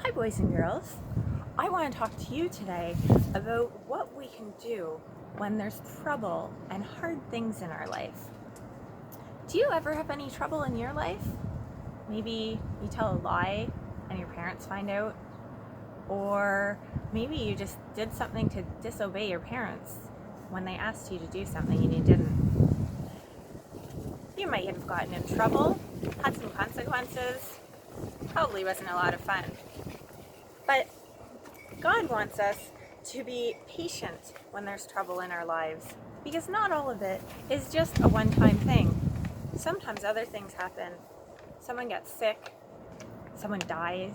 Hi boys and girls. I want to talk to you today about what we can do when there's trouble and hard things in our life. Do you ever have any trouble in your life? Maybe you tell a lie and your parents find out, or maybe you just did something to disobey your parents when they asked you to do something and you didn't. You might have gotten in trouble, had some consequences, probably wasn't a lot of fun. But God wants us to be patient when there's trouble in our lives, because not all of it is just a one-time thing. Sometimes other things happen. Someone gets sick, someone dies,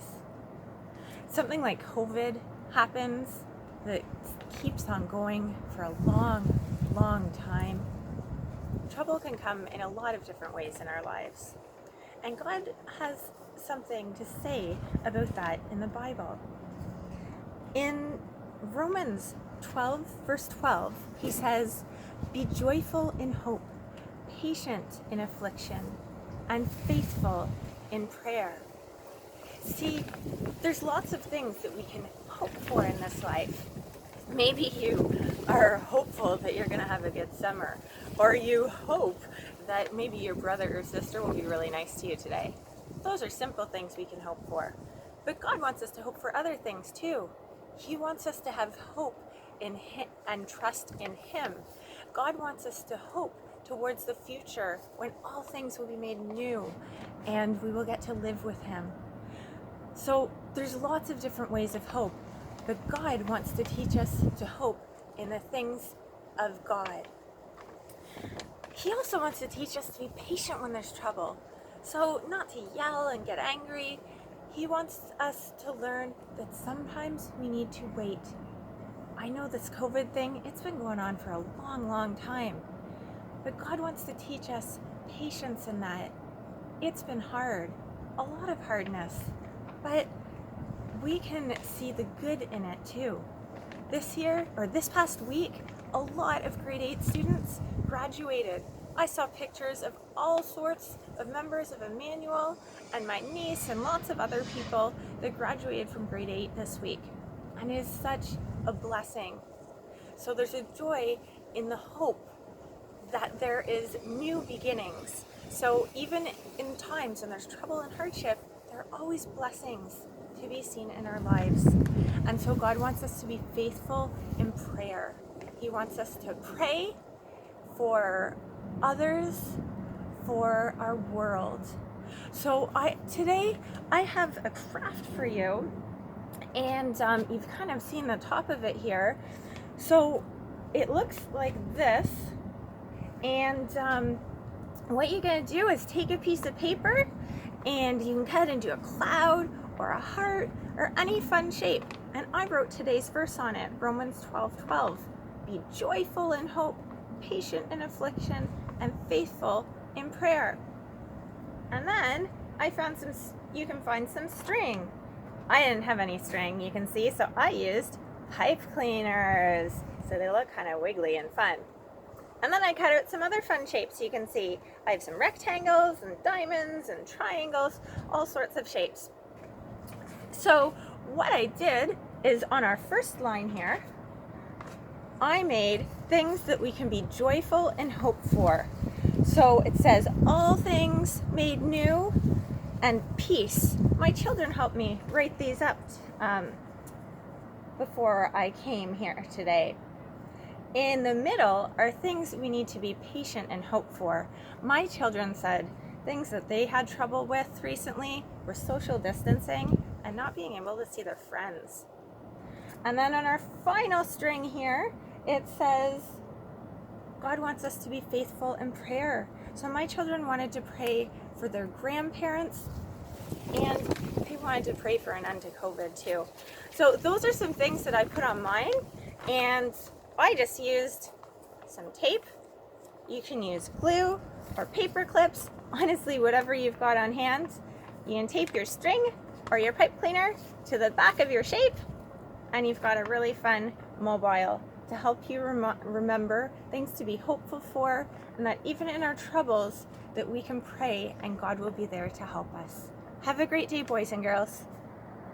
something like COVID happens that keeps on going for a long, long time. Trouble can come in a lot of different ways in our lives. And God has something to say about that in the Bible. In Romans 12, verse 12, he says, "Be joyful in hope, patient in affliction, and faithful in prayer." See, there's lots of things that we can hope for in this life. Maybe you are hopeful that you're going to have a good summer, or you hope that maybe your brother or sister will be really nice to you today. Those are simple things we can hope for. But God wants us to hope for other things too. He wants us to have hope in Him and trust in Him. God wants us to hope towards the future when all things will be made new and we will get to live with Him. So there's lots of different ways of hope, but God wants to teach us to hope in the things of God. He also wants to teach us to be patient when there's trouble. So not to yell and get angry. He wants us to learn that sometimes we need to wait. I know this COVID thing, it's been going on for a long, long time. But God wants to teach us patience in that. It's been hard, a lot of hardness, but we can see the good in it too. This past week, a lot of grade 8 students graduated. I saw pictures of all sorts of members of Emmanuel and my niece and lots of other people that graduated from grade 8 this week. And it is such a blessing. So there's a joy in the hope that there is new beginnings. So even in times when there's trouble and hardship, there are always blessings to be seen in our lives. And so God wants us to be faithful in prayer. He wants us to pray for others, for our world. So today I have a craft for you, and you've kind of seen the top of it here. So it looks like this, and what you're going to do is take a piece of paper and you can cut it into a cloud or a heart or any fun shape. And I wrote today's verse on it, Romans 12:12. Be joyful in hope, patient in affliction, and faithful in prayer. And then I found you can find some string. I didn't have any string, you can see, so I used pipe cleaners. So they look kind of wiggly and fun. And then I cut out some other fun shapes. You can see I have some rectangles and diamonds and triangles, all sorts of shapes. So what I did is on our first line here, I made things that we can be joyful and hope for. So it says all things made new and peace. My children helped me write these up before I came here today. In the middle are things we need to be patient and hope for. My children said things that they had trouble with recently were social distancing and not being able to see their friends. And then on our final string here, it says God wants us to be faithful in prayer. So my children wanted to pray for their grandparents, and they wanted to pray for an end to COVID too. So those are some things that I put on mine, and I just used some tape. You can use glue or paper clips, honestly, whatever you've got on hand. You can tape your string or your pipe cleaner to the back of your shape, and you've got a really fun mobile to help you remember things to be hopeful for, and that even in our troubles that we can pray and God will be there to help us. Have a great day, boys and girls.